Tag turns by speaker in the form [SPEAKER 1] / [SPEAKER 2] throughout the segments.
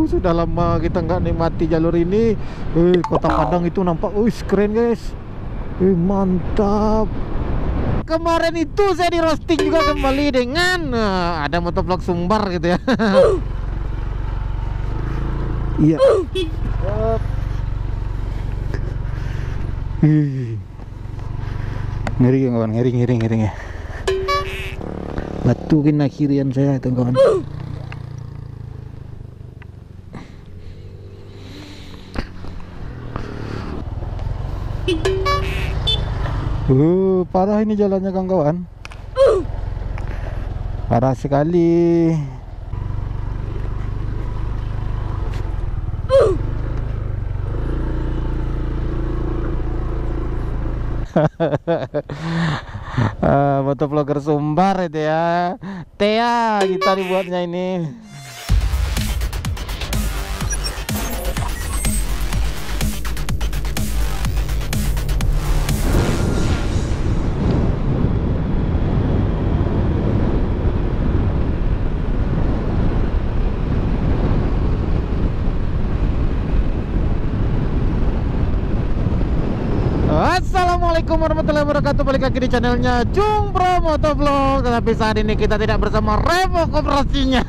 [SPEAKER 1] Sudah lama kita nggak nikmati jalur ini. Kota Padang itu nampak, keren guys. Mantap. Kemarin itu saya di roasting juga kembali dengan ada motovlog Sumbar gitu ya. Iya. Ngeri kawan, ngeri ya. Batu kena kirian saya itu kawan. Parah ini jalannya kawan. Parah sekali. Motovlogger Sumbar itu ya. Tea kita dibuatnya ini. Assalamualaikum warahmatullahi wabarakatuh. Balik lagi di channelnya Jung Bro Motovlog. Tapi saat ini kita tidak bersama Revo Koperasinya.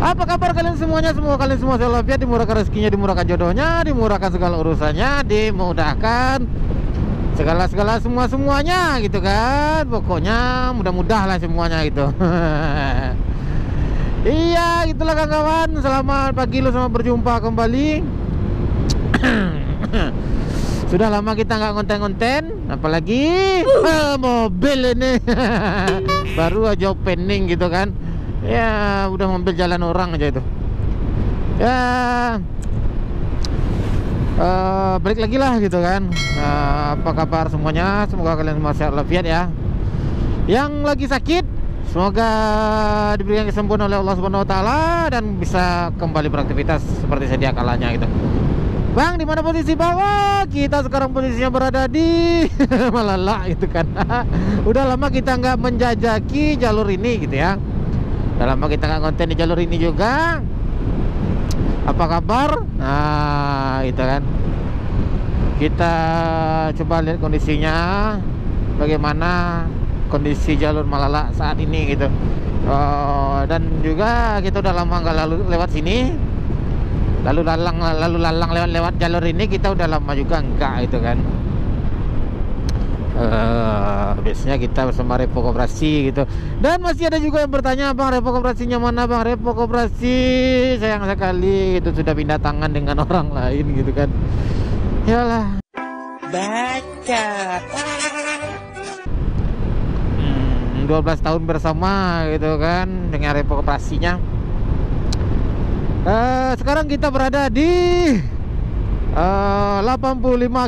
[SPEAKER 1] Apa kabar kalian semuanya? Semoga kalian semua selalu dimurahkan rezekinya, dimurahkan jodohnya, dimurahkan segala urusannya, dimudahkan segala semuanya gitu kan. Pokoknya mudah-mudah lah semuanya gitu. Iya, itulah kawan-kawan. Selamat pagi lo, selamat berjumpa kembali. Sudah lama kita nggak konten-konten, apalagi mobil ini. Baru aja opening gitu kan. Ya udah mobil jalan orang aja itu. Ya balik lagi lah gitu kan. Apa kabar semuanya? Semoga kalian semua sehat walafiat ya. Yang lagi sakit, semoga diberikan kesembuhan oleh Allah Subhanahu Wa Taala dan bisa kembali beraktivitas seperti sedia kalanya gitu. Bang, di mana posisi bawah? Kita sekarang posisinya berada di Malala gitu kan. Udah lama kita nggak menjajaki jalur ini gitu ya. Udah lama kita nggak konten di jalur ini juga. Apa kabar? Nah, itu kan. Kita coba lihat kondisinya. Bagaimana kondisi jalur Malala saat ini gitu. Dan juga kita udah lama nggak lewat sini. Lalu lalang lewat jalur ini kita udah lama juga enggak itu kan. Biasanya kita bersama Revo Koperasi gitu. Dan masih ada juga yang bertanya, Bang, Revo Koperasinya mana Bang? Revo Koperasi sayang sekali itu sudah pindah tangan dengan orang lain gitu kan. Yalah. Baca. 12 tahun bersama gitu kan dengan Revo Koperasinya. Sekarang kita berada di 85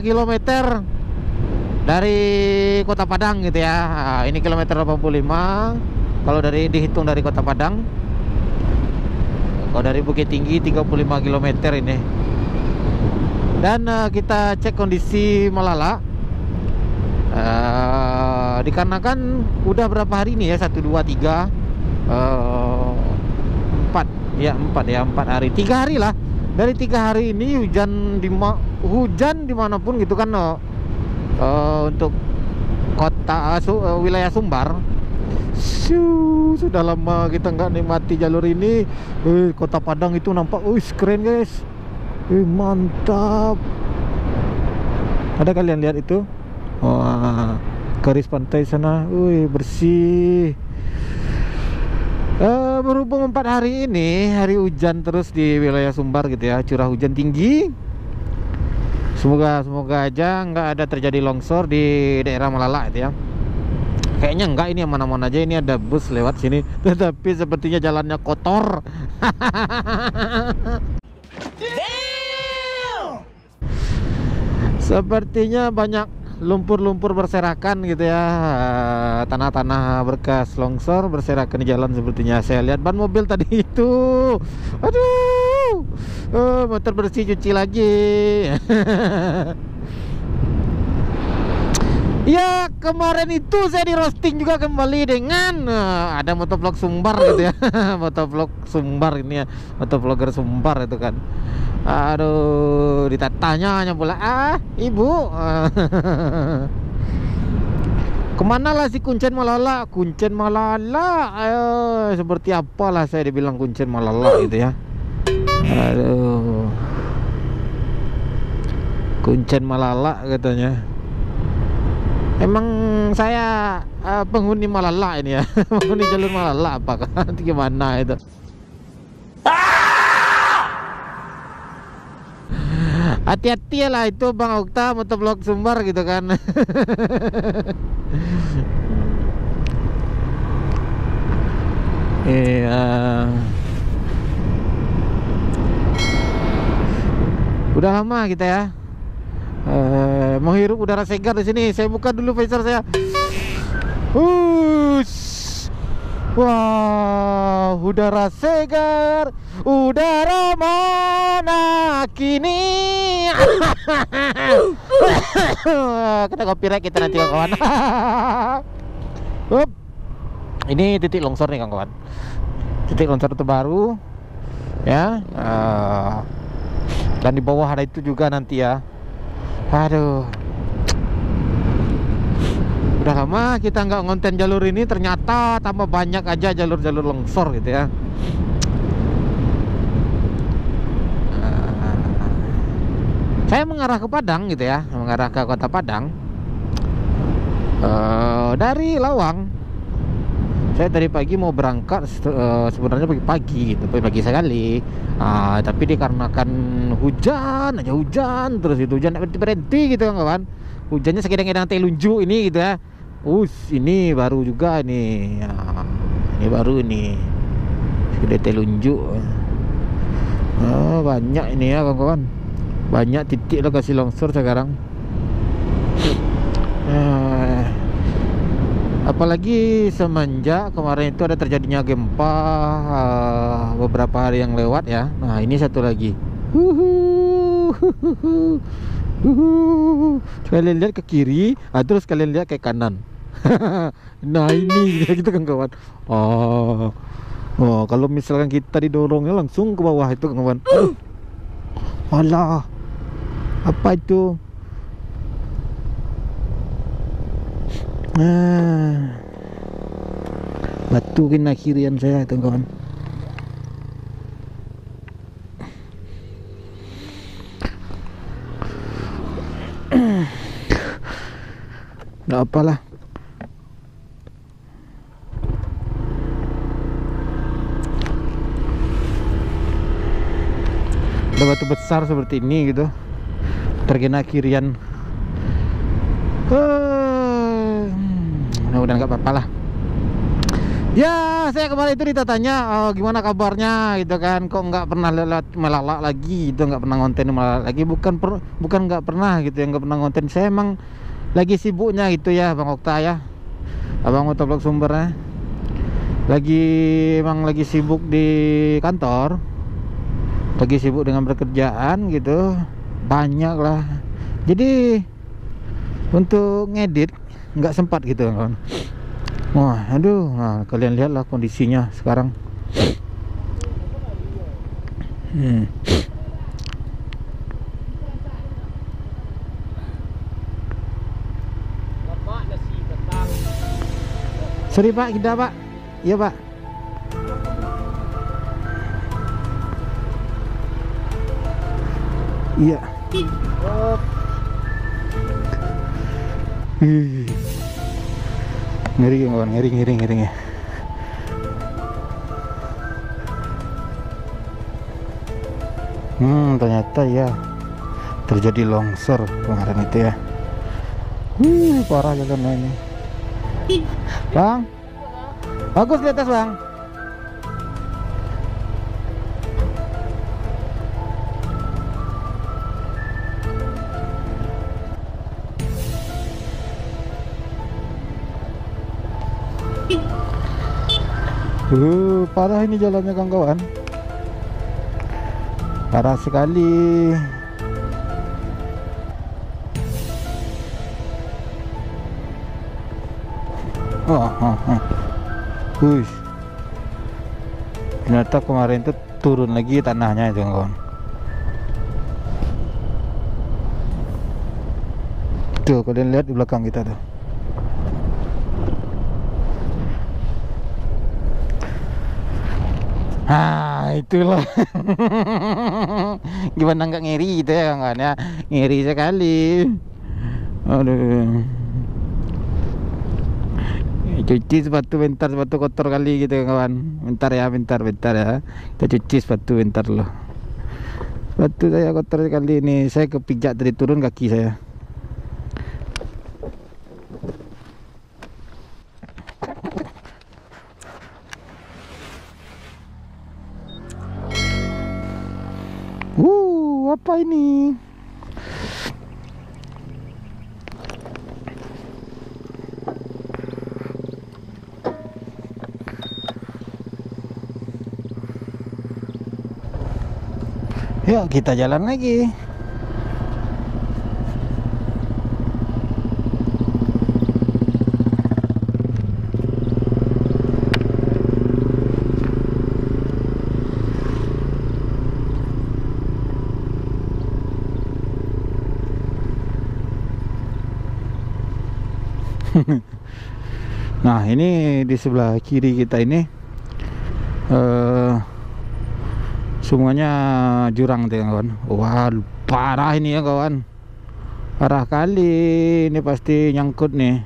[SPEAKER 1] km dari Kota Padang gitu ya. Ini kilometer 85 kalau dihitung dari Kota Padang. Kalau dari Bukit Tinggi 35 km ini. Dan kita cek kondisi Malala. Dikarenakan udah berapa hari ini ya, 1, 2, 3 4 ya 4 hari, 3 hari lah. Dari 3 hari ini hujan dimanapun gitu kan. Untuk kota wilayah Sumbar. Sudah lama kita nggak nikmati jalur ini. Kota Padang itu nampak, keren guys. Mantap. Ada kalian lihat itu? Wah, garis pantai sana, bersih. Berhubung 4 hari ini hari hujan terus di wilayah Sumbar gitu ya, curah hujan tinggi. Semoga aja nggak ada terjadi longsor di daerah Malala itu ya. Kayaknya enggak, ini aman-aman aja. Ini ada bus lewat sini, tetapi sepertinya jalannya kotor. Sepertinya banyak lumpur-lumpur berserakan gitu ya, tanah-tanah bekas longsor berserakan di jalan sepertinya. Saya lihat ban mobil tadi itu, aduh, motor bersih cuci lagi. Ya kemarin itu saya di roasting juga kembali dengan ada motovlog Sumbar gitu ya. Motovlog Sumbar ini ya, motovlogger Sumbar itu kan. Aduh, ditanya hanya pula, ibu, kemana lah si Kuncen Malala? Kuncen Malala, seperti apalah saya dibilang Kuncen Malala gitu ya. Aduh, Kuncen Malala katanya. Emang saya penghuni Malala ini ya. Penghuni jalur Malala apakah nanti gimana itu? Hati-hati lah itu Bang Okta, motovlog Sumbar gitu kan. Iya. Udah lama kita ya menghirup udara segar di sini. Saya buka dulu visor saya. Wah, udara segar, udara mana kini? Kena copyright kita nanti kawan. Ini titik longsor nih kawan. Titik longsor terbaru ya. Dan di bawah ada itu juga nanti ya. Aduh, udah lama kita nggak ngonten jalur ini, ternyata tambah banyak aja jalur-jalur longsor gitu ya. Saya mengarah ke Padang gitu ya, mengarah ke kota Padang dari Lawang. Saya dari pagi mau berangkat, sebenarnya pagi-pagi gitu, pagi sekali. Tapi dikarenakan hujan aja, hujan terus itu, hujan berhenti gitu kawan. Hujannya sekedang-kedang telunjuk ini gitu ya. Ini baru juga nih. Ini baru ini. Sekedang telunjuk. Banyak ini ya kawan-kawan. Banyak titik lokasi longsor sekarang. Apalagi semenjak kemarin itu ada terjadinya gempa beberapa hari yang lewat ya. Nah ini satu lagi. Kalian lihat ke kiri, terus kalian lihat ke kanan. Nah ini gitu kan kawan. Kalau misalkan kita didorongnya langsung ke bawah itu kawan. Alah, apa itu? Batu kena kirian saya itu kawan. Nggak apalah. Ada batu besar seperti ini gitu, terkena kirian. Mudah-mudahan nggak apa-apa lah. Ya, saya kemarin itu ditanya gimana kabarnya gitu kan, kok nggak pernah lihat Malala lagi gitu, nggak pernah ngonten Malala lagi. Bukan nggak pernah gitu, yang nggak pernah ngonten. Saya emang lagi sibuknya gitu ya Bang Okta ya, Abang motovlog Sumbernya. Emang lagi sibuk di kantor, lagi sibuk dengan pekerjaan gitu, banyak lah. Jadi untuk ngedit nggak sempat gitu kan. Wah, aduh, kalian lihatlah kondisinya sekarang. Sorry Pak, kita Pak. Iya Pak. Iya. Ngeri kawan, ngeri ya. Ternyata ya terjadi longsor kemarin itu ya. Parah jalan ini. Bang, bagus di atas bang. Parah ini jalannya kawan-kawan. Parah sekali. Wush. Ternyata kemarin tuh turun lagi tanahnya itu kawan. Tuh kalian lihat di belakang kita tuh. Itulah. Gimana nggak ngiri gitu ya kawan ya? Ngiri sekali. Aduh. Cuci sepatu bentar, sepatu kotor kali gitu kawan. Bentar ya. Kita cuci sepatu bentar loh. Sepatu saya kotor sekali ini. Saya kepijak tadi turun kaki saya. Apa ini? Yuk kita jalan lagi. Nah ini di sebelah kiri kita ini semuanya jurang tuh kawan. Wah parah ini ya kawan, parah kali. Ini pasti nyangkut nih,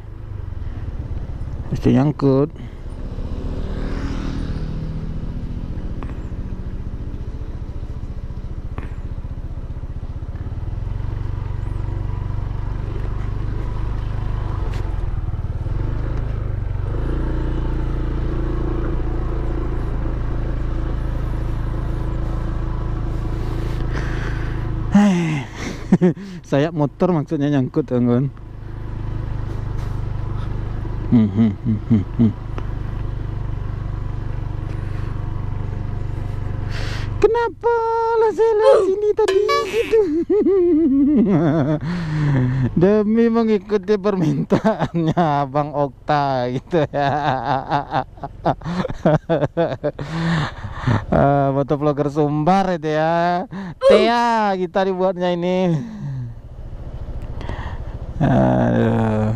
[SPEAKER 1] pasti nyangkut. Sayap motor maksudnya nyangkut kawan. Kenapa lah saya lewat sini tadi gitu? Demi mengikuti permintaannya Abang Okta gitu ya. Motovlogger Sumbar itu ya. Tea kita dibuatnya ini. Aduh.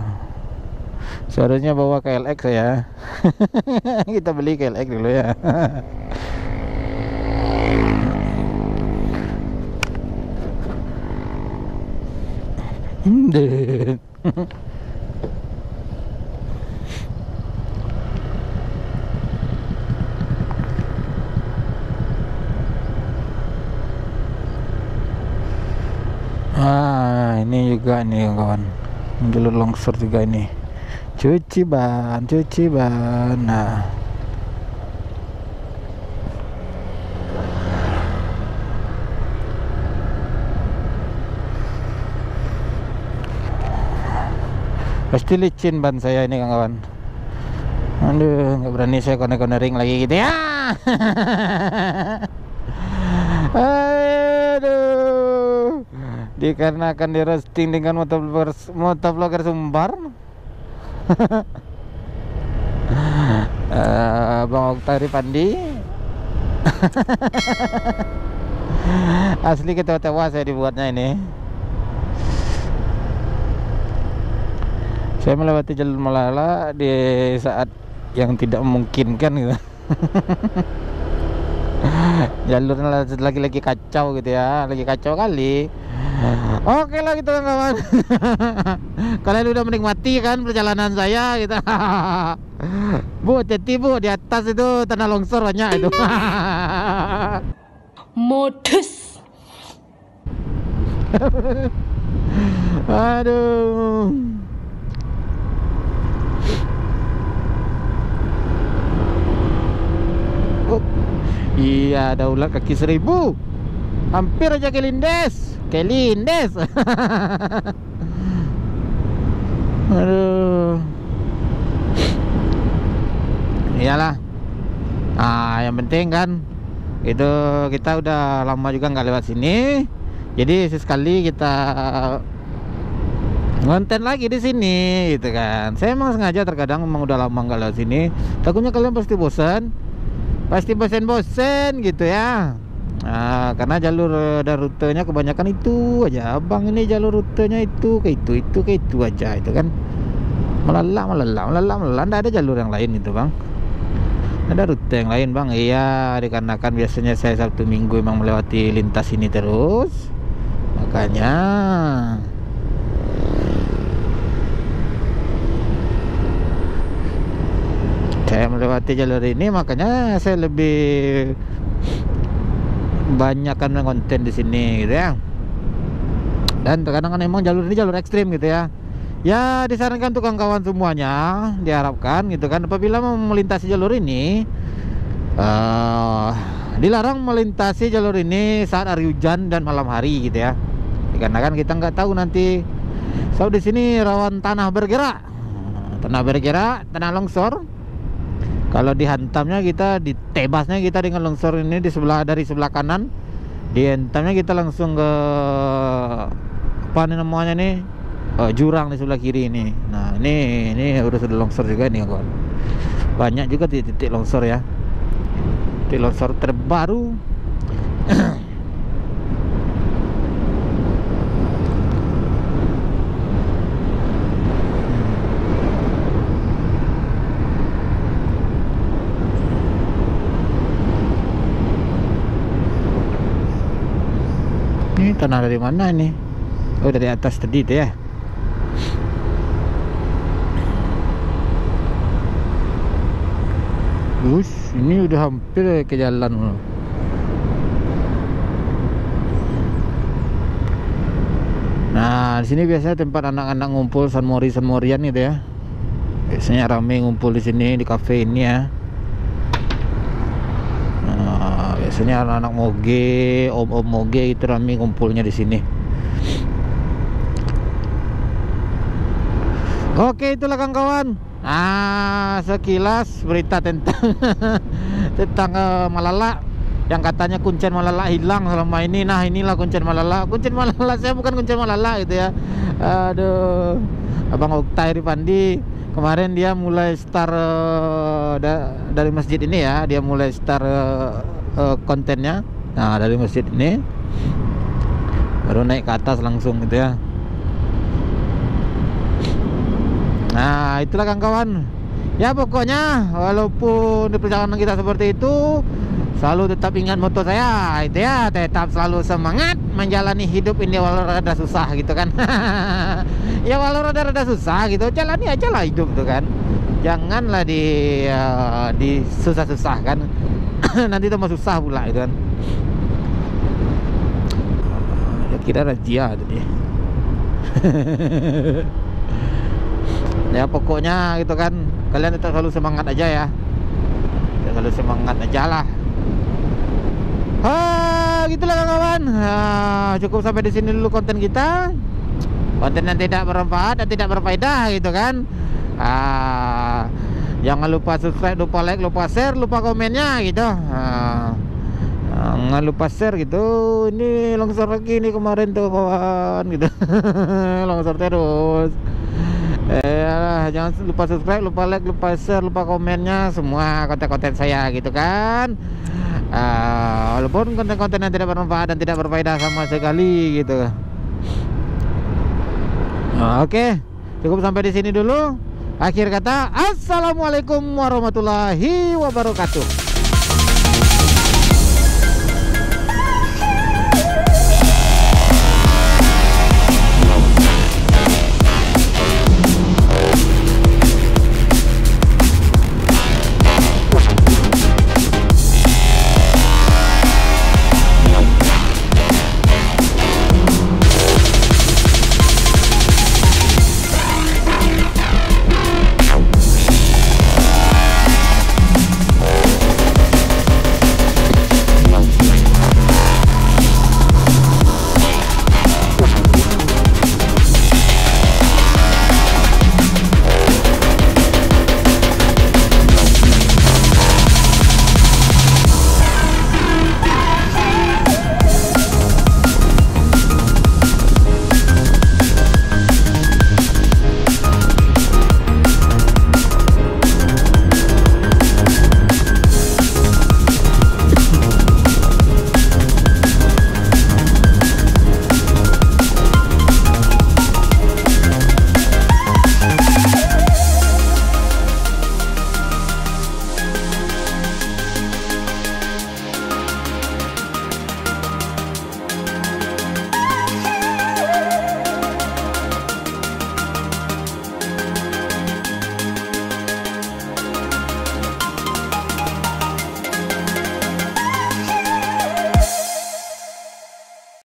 [SPEAKER 1] Seharusnya bawa KLX ya. Kita beli KLX dulu ya. Ini juga nih kawan, jalur longsor juga ini. Cuci ban. Nah, pasti licin ban saya ini kawan. Aduh, nggak berani saya konek-konering lagi gitu ya. Aduh, dikarenakan di roasting dengan motovlogger Sumbar. Bang Okta Pandi. Asli ketawa-tawa saya dibuatnya ini. Saya melewati jalur Malala di saat yang tidak memungkinkan gitu. Jalurnya lagi kacau gitu ya, lagi kacau kali. Oke lah gitu kawan. Kalian udah menikmati kan perjalanan saya gitu. Bu, hati-hati bu, di atas itu tanah longsor banyak itu.
[SPEAKER 2] Modus.
[SPEAKER 1] Aduh. Iya, ada ular kaki 1000. Hampir aja kelindes. Aduh. Iyalah. Yang penting kan itu kita udah lama juga nggak lewat sini. Jadi sesekali kita ngonten lagi di sini gitu kan. Saya emang sengaja terkadang emang udah lama nggak lewat sini. Takutnya kalian pasti bosan. Pasti bosen-bosen gitu ya. Nah, karena jalur dan rutenya kebanyakan itu aja. Bang, ini jalur rutenya itu ke itu aja itu kan. Melala. Nggak ada jalur yang lain gitu bang. Ada rute yang lain bang. Iya, dikarenakan biasanya saya Sabtu Minggu emang melewati lintas ini terus. Makanya saya melewati jalur ini, makanya saya lebih banyakkan konten di sini gitu ya. Dan terkadang kan emang jalur ini jalur ekstrim gitu ya. Ya disarankan untuk kawan-kawan semuanya, diharapkan gitu kan, apabila mau melintasi jalur ini dilarang melintasi jalur ini saat hari hujan dan malam hari gitu ya. Dikarenakan kita nggak tahu nanti. So di sini rawan tanah bergerak, tanah longsor. Kalau dihantamnya kita, ditebasnya kita dengan longsor ini dari sebelah kanan, dihantamnya kita langsung ke apa namanya nih, jurang di sebelah kiri ini. Nah ini udah longsor juga nih kawan. Banyak juga titik longsor ya. Titik longsor terbaru. Ini tanah dari mana nih? Oh, dari atas tadi itu ya. Ini udah hampir ke jalan. Nah, di sini biasanya tempat anak-anak ngumpul, Sanmorian gitu ya. Biasanya rame ngumpul di sini, di kafe ini ya. Biasanya anak-anak moge, om-om moge itu rame kumpulnya di sini. Oke, itulah kawan-kawan. Sekilas berita tentang tentang Malala, yang katanya kuncen Malala hilang selama ini. Nah, inilah kuncen Malala. Kuncen Malala saya bukan kuncen Malala gitu ya. Aduh, Abang Oktay Rifandi kemarin dia mulai start dari masjid ini ya. Dia mulai start kontennya. Nah, dari masjid ini baru naik ke atas langsung gitu ya. Nah, itulah kawan-kawan. Ya pokoknya walaupun di perjalanan kita seperti itu, selalu tetap ingat moto saya itu ya, tetap selalu semangat menjalani hidup ini walau rada susah gitu kan. Ya walau rada susah gitu, jalani aja lah hidup tuh kan. Janganlah di susah-susah kan. Nanti tambah susah pula gitu kan. Ya kira razia tadi. Ya pokoknya gitu kan, kalian tetap selalu semangat aja ya. Selalu semangat aja lah. Gitulah kawan. Cukup sampai di sini dulu konten kita. Konten yang tidak bermanfaat dan tidak berfaedah gitu kan. Jangan lupa subscribe, lupa like, lupa share, lupa komennya gitu. Jangan lupa share gitu. Ini longsor lagi nih kemarin tuh kawan gitu. Longsor terus. Jangan lupa subscribe, lupa like, lupa share, lupa komennya semua konten-konten saya gitu kan. Walaupun konten-konten yang tidak bermanfaat dan tidak berfaedah sama sekali gitu. Oke, cukup sampai di sini dulu. Akhir kata, assalamualaikum warahmatullahi wabarakatuh.